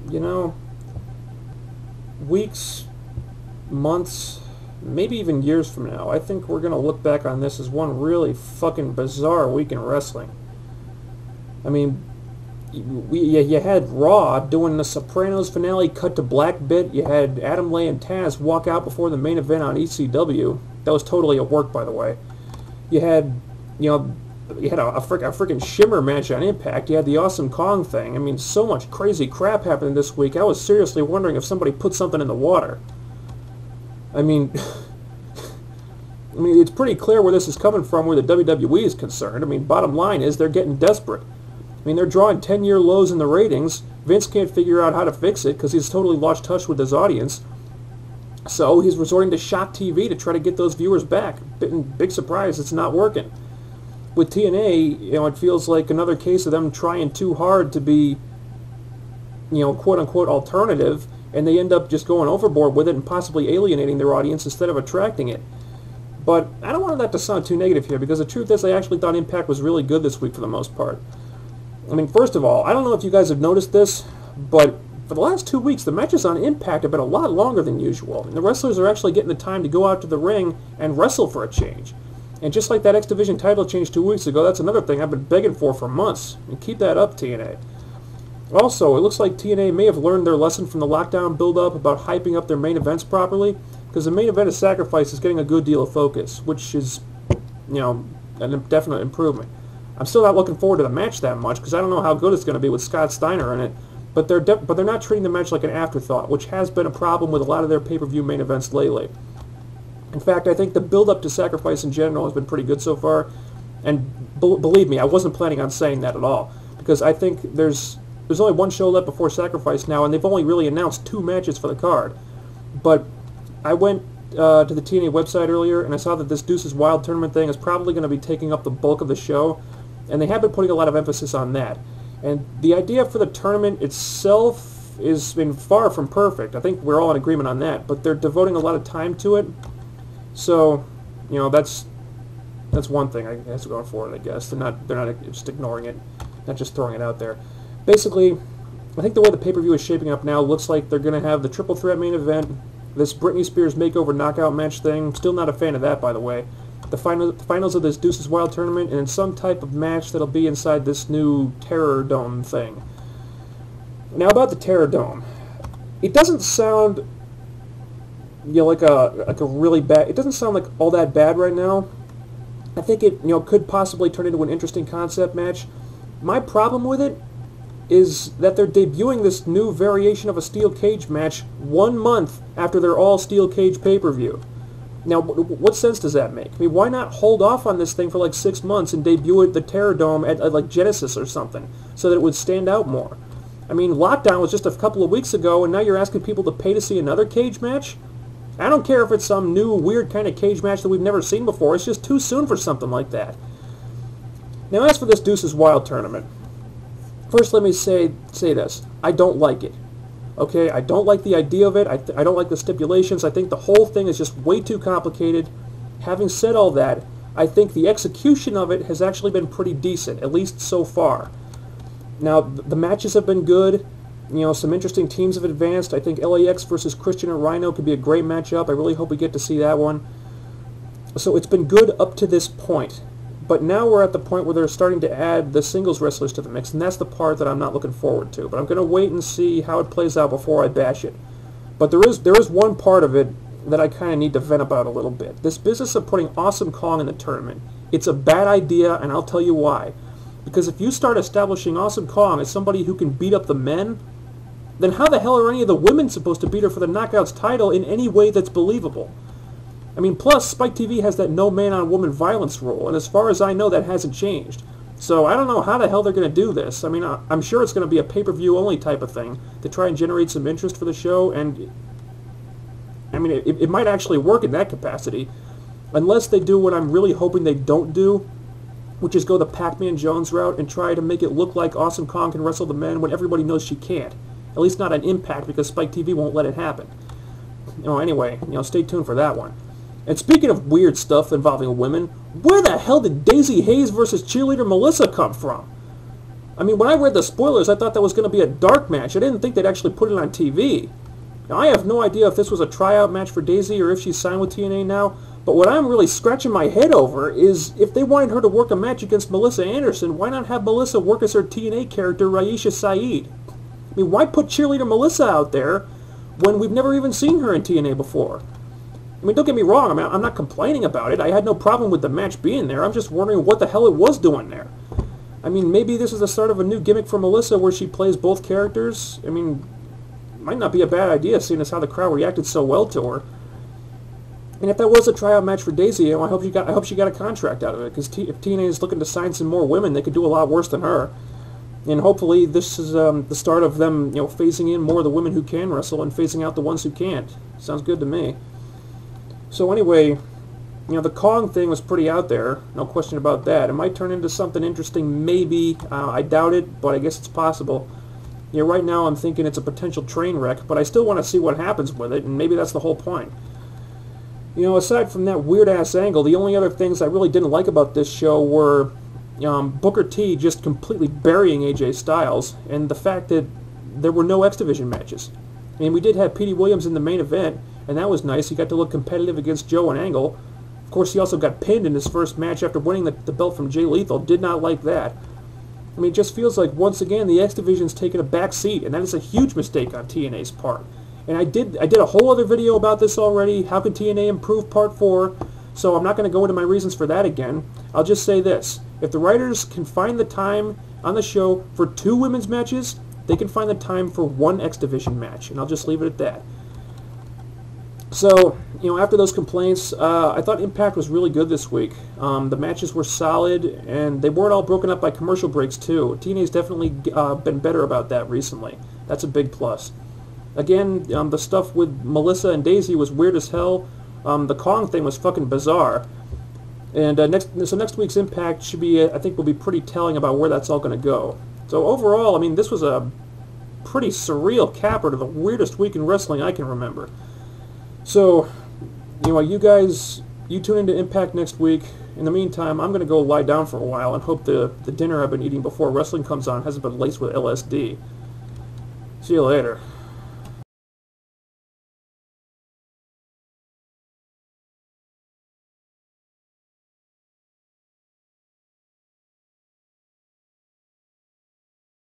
you know, weeks, months, maybe even years from now, I think we're going to look back on this as one really fucking bizarre week in wrestling. I mean, you had Raw doing the Sopranos finale cut to black bit. You had Adam Lay and Taz walk out before the main event on ECW. That was totally a work, by the way. You had, a freaking Shimmer match on Impact. You had the Awesome Kong thing. I mean, so much crazy crap happened this week. I was seriously wondering if somebody put something in the water. I mean, it's pretty clear where this is coming from, where the WWE is concerned. I mean, bottom line is they're getting desperate. I mean, they're drawing 10-year lows in the ratings. Vince can't figure out how to fix it because he's totally lost touch with his audience. So he's resorting to shock TV to try to get those viewers back. Big surprise, it's not working. With TNA, it feels like another case of them trying too hard to be, quote-unquote alternative, and they end up just going overboard with it and possibly alienating their audience instead of attracting it. But I don't want that to sound too negative here, because the truth is I actually thought Impact was really good this week for the most part. I mean, first of all, I don't know if you guys have noticed this, but for the last 2 weeks, the matches on Impact have been a lot longer than usual. And the wrestlers are actually getting the time to go out to the ring and wrestle for a change. And just like that X Division title change 2 weeks ago, that's another thing I've been begging for months. And keep that up, TNA. Also, it looks like TNA may have learned their lesson from the lockdown build-up about hyping up their main events properly, because the main event of Sacrifice is getting a good deal of focus, which is, a definite improvement. I'm still not looking forward to the match that much because I don't know how good it's going to be with Scott Steiner in it. But they're not treating the match like an afterthought, which has been a problem with a lot of their pay-per-view main events lately. In fact, I think the build-up to Sacrifice in general has been pretty good so far. And believe me, I wasn't planning on saying that at all, because I think there's only one show left before Sacrifice now, and they've only really announced 2 matches for the card. But I went to the TNA website earlier, and I saw that this Deuces Wild tournament thing is probably going to be taking up the bulk of the show. And they have been putting a lot of emphasis on that. And the idea for the tournament itself has been far from perfect. I think we're all in agreement on that. But they're devoting a lot of time to it. So, that's one thing I guess going forward, I guess. They're not just ignoring it, not just throwing it out there. Basically, I think the way the pay-per-view is shaping up now looks like they're going to have the triple threat main event, this Britney Spears makeover knockout match thing. Still not a fan of that, by the way. The finals of this Deuces Wild tournament, and in some type of match that'll be inside this new Terror Dome thing. Now about the Terror Dome, it doesn't sound like a really bad. It doesn't sound like all that bad right now. I think it could possibly turn into an interesting concept match. My problem with it is that they're debuting this new variation of a steel cage match 1 month after their all steel cage pay-per-view. Now, what sense does that make? I mean, why not hold off on this thing for like 6 months and debut it at the Terror Dome at like Genesis or something, so that it would stand out more? I mean, Lockdown was just a couple of weeks ago, and now you're asking people to pay to see another cage match? I don't care if it's some new weird kind of cage match that we've never seen before. It's just too soon for something like that. Now, as for this Deuces Wild tournament, first let me say this. I don't like it. Okay, I don't like the idea of it. I don't like the stipulations. I think the whole thing is just way too complicated. Having said all that, I think the execution of it has actually been pretty decent, at least so far. Now, the matches have been good. Some interesting teams have advanced. I think LAX versus Christian and Rhino could be a great matchup. I really hope we get to see that one. So it's been good up to this point. But now we're at the point where they're starting to add the singles wrestlers to the mix, and that's the part that I'm not looking forward to. But I'm going to wait and see how it plays out before I bash it. But there is one part of it that I kind of need to vent about a little bit. This business of putting Awesome Kong in the tournament. It's a bad idea, and I'll tell you why. Because if you start establishing Awesome Kong as somebody who can beat up the men, then how the hell are any of the women supposed to beat her for the Knockouts title in any way that's believable? I mean, plus, Spike TV has that no man-on-woman violence rule, and as far as I know, that hasn't changed. So I don't know how the hell they're going to do this. I mean, I'm sure it's going to be a pay-per-view only type of thing to try and generate some interest for the show, and I mean, it might actually work in that capacity, unless they do what I'm really hoping they don't do, which is go the Pac-Man Jones route and try to make it look like Awesome Kong can wrestle the men when everybody knows she can't. At least not on Impact, because Spike TV won't let it happen. Anyway, stay tuned for that one. And speaking of weird stuff involving women, where the hell did Daisy Hayes versus cheerleader Melissa come from? I mean, when I read the spoilers, I thought that was going to be a dark match. I didn't think they'd actually put it on TV. Now, I have no idea if this was a tryout match for Daisy or if she's signed with TNA now, but what I'm really scratching my head over is if they wanted her to work a match against Melissa Anderson, why not have Melissa work as her TNA character, Raisha Saeed? I mean, why put cheerleader Melissa out there when we've never even seen her in TNA before? I mean, don't get me wrong, I'm not complaining about it. I had no problem with the match being there. I'm just wondering what the hell it was doing there. I mean, maybe this is the start of a new gimmick for Melissa where she plays both characters. I mean, might not be a bad idea, seeing as how the crowd reacted so well to her. And if that was a tryout match for Daisy, I hope she got a contract out of it, because if TNA is looking to sign some more women, they could do a lot worse than her. And hopefully this is the start of them, phasing in more of the women who can wrestle and phasing out the ones who can't. Sounds good to me. So anyway, the Kong thing was pretty out there, no question about that. It might turn into something interesting, maybe. I doubt it, but I guess it's possible. Right now I'm thinking it's a potential train wreck, but I still want to see what happens with it, and maybe that's the whole point. Aside from that weird-ass angle, the only other things I really didn't like about this show were Booker T just completely burying AJ Styles, and the fact that there were no X Division matches. I mean, we did have Petey Williams in the main event, and that was nice. He got to look competitive against Joe and Angle. Of course, he also got pinned in his first match after winning the belt from Jay Lethal. Did not like that. I mean, it just feels like, once again, the X Division's taken a back seat, and that is a huge mistake on TNA's part. And I did a whole other video about this already. How can TNA improve Part 4? So I'm not going to go into my reasons for that again. I'll just say this. If the writers can find the time on the show for 2 women's matches, they can find the time for 1 X Division match. And I'll just leave it at that. So, after those complaints, I thought Impact was really good this week. The matches were solid, and they weren't all broken up by commercial breaks, too. TNA's definitely been better about that recently. That's a big plus. Again, the stuff with Melissa and Daisy was weird as hell. The Kong thing was fucking bizarre. And next week's Impact should be, I think, will be pretty telling about where that's all going to go. So overall, I mean, this was a pretty surreal capper to the weirdest week in wrestling I can remember. So, you guys, you tune into Impact next week. In the meantime, I'm going to go lie down for a while and hope the dinner I've been eating before wrestling comes on hasn't been laced with LSD. See you later.